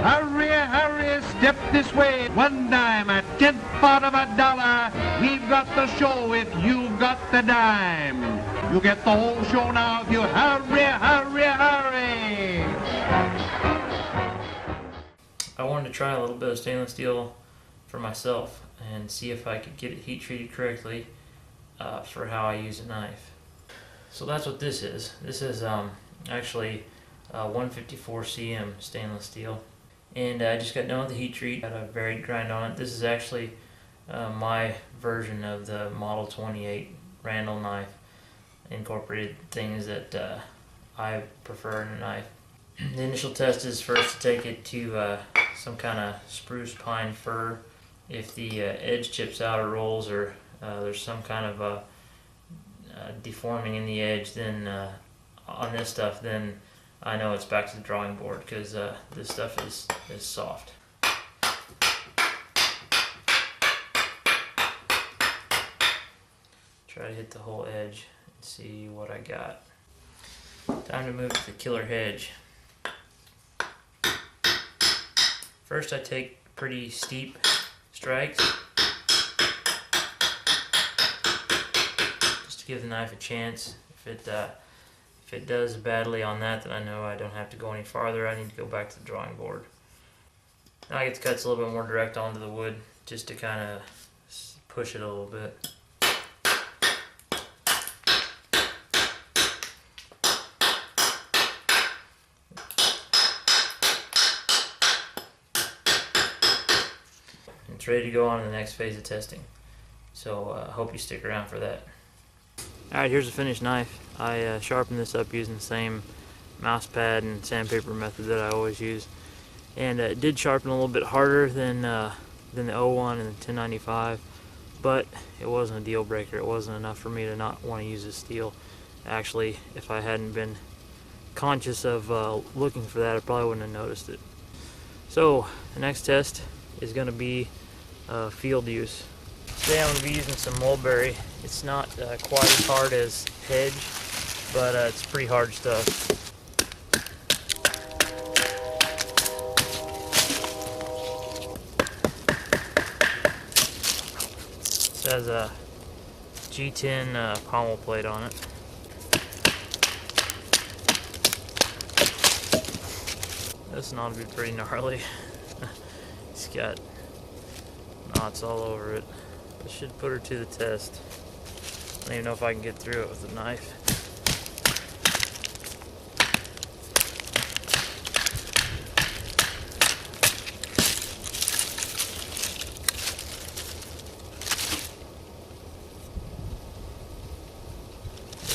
Hurry, hurry, step this way. 1 dime, a 10th part of $1. We've got the show if you've got the dime. You get the whole show now if you hurry, hurry, hurry. I wanted to try a little bit of stainless steel for myself and see if I could get it heat treated correctly for how I use a knife. So that's what this is. This is actually 154 cm stainless steel, and I just got done with the heat treat. Got a varied grind on it. This is actually my version of the Model 28 Randall knife. Incorporated things that I prefer in a knife. The initial test is first to take it to some kind of spruce pine fir. If the edge chips out or rolls, or there's some kind of deforming in the edge, then on this stuff, then I know it's back to the drawing board, because this stuff is soft. Try to hit the whole edge and see what I got. Time to move to the killer hedge. First I take pretty steep strikes, just to give the knife a chance. If it does badly on that, then I know I don't have to go any farther. I need to go back to the drawing board. Now I get the cuts a little bit more direct onto the wood, just to kind of push it a little bit. It's ready to go on to the next phase of testing. So I hope you stick around for that. Alright, here's the finished knife. I sharpened this up using the same mouse pad and sandpaper method that I always use. And it did sharpen a little bit harder than the 01 and the 1095, but it wasn't a deal breaker. It wasn't enough for me to not want to use this steel. Actually, if I hadn't been conscious of looking for that, I probably wouldn't have noticed it. So the next test is going to be field use. Today I'm going to be using some mulberry. It's not quite as hard as hedge, but it's pretty hard stuff. This has a G10 pommel plate on it. This one ought to be pretty gnarly. It's got knots all over it. I should put her to the test. I don't even know if I can get through it with a knife.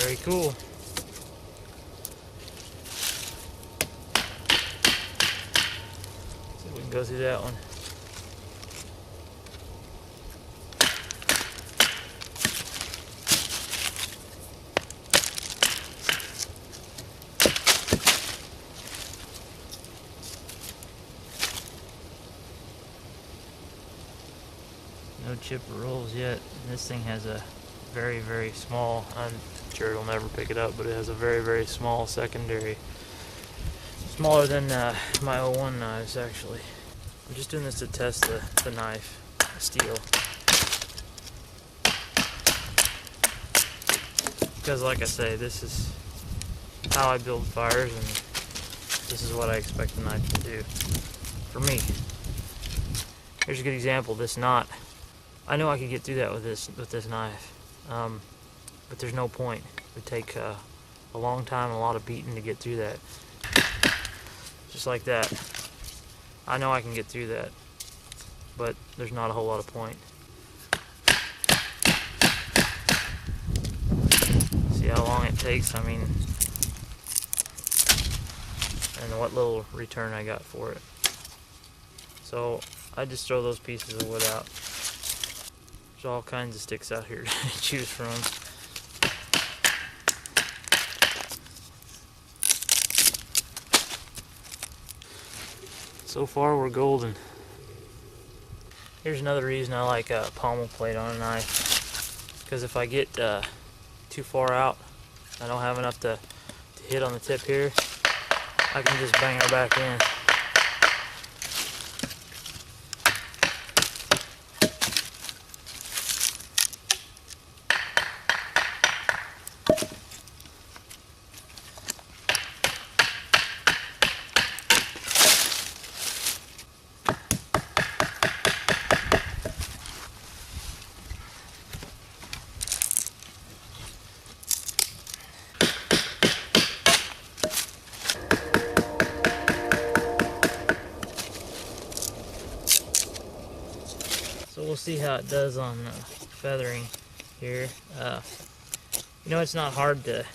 Very cool. See if we can go through that one. No chip or rolls yet. This thing has a very, very small, I'm sure it'll never pick it up, but it has a very, very small secondary. Smaller than my 01 knives, actually. I'm just doing this to test the knife, the steel. Because like I say, this is how I build fires, and this is what I expect the knife to do for me. Here's a good example. This knot, I know I could get through that with this knife, but there's no point. It would take a long time, a lot of beating to get through that. Just like that. I know I can get through that, but there's not a whole lot of point. See how long it takes, I mean, and what little return I got for it. So I just throw those pieces of wood out. There's all kinds of sticks out here to choose from. So far we're golden. Here's another reason I like a pommel plate on a knife. Because if I get too far out, I don't have enough to hit on the tip here, I can just bang her back in. see how it does on feathering here. You know, it's not hard to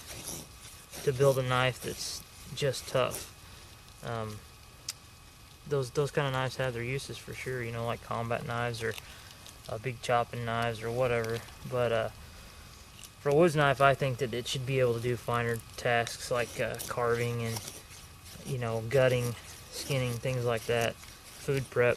build a knife that's just tough. Those kind of knives have their uses for sure, you know, like combat knives or big chopping knives or whatever. But for a woods knife, I think that it should be able to do finer tasks like carving and, you know, gutting, skinning, things like that, food prep.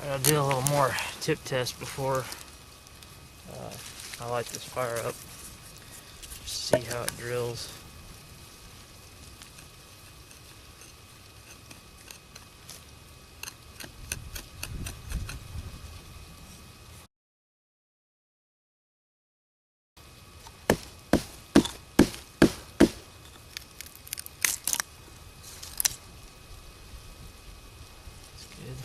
I'll do a little more tip test before I light this fire up. Just see how it drills. That's good.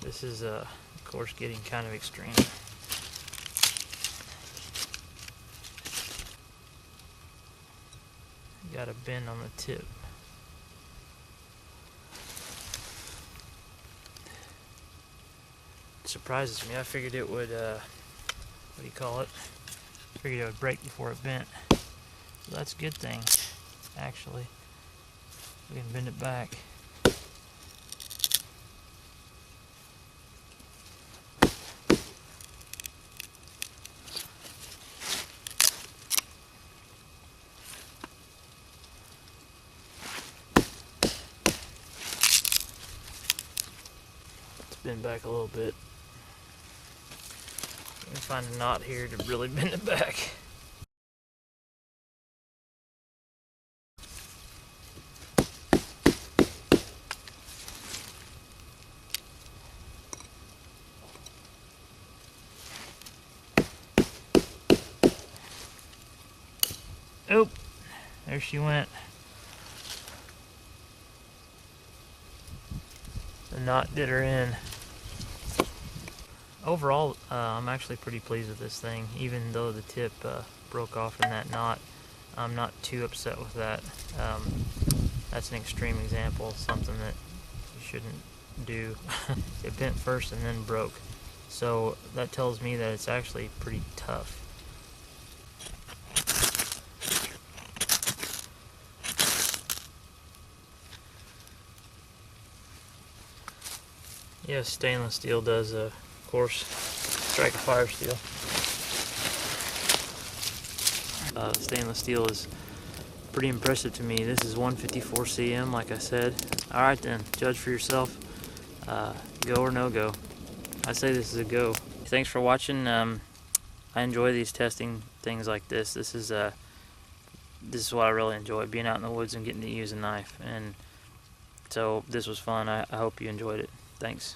This is, of course, getting kind of extreme. Got a bend on the tip. It surprises me. I figured it would, what do you call it? I figured it would break before it bent. So that's a good thing, actually. We can bend it back. Bend back a little bit. Let me find a knot here to really bend it back. Oh, there she went. The knot did her in. Overall, I'm actually pretty pleased with this thing. Even though the tip broke off in that knot, I'm not too upset with that. That's an extreme example, something that you shouldn't do. It bent first and then broke. So that tells me that it's actually pretty tough. Yes, stainless steel does, of course, strike a fire steel. Stainless steel is pretty impressive to me. This is 154 cm, like I said. Alright then, judge for yourself. Go or no go. I say this is a go. Thanks for watching. I enjoy these testing things like this. This is what I really enjoy, being out in the woods and getting to use a knife. And so this was fun. I hope you enjoyed it. Thanks.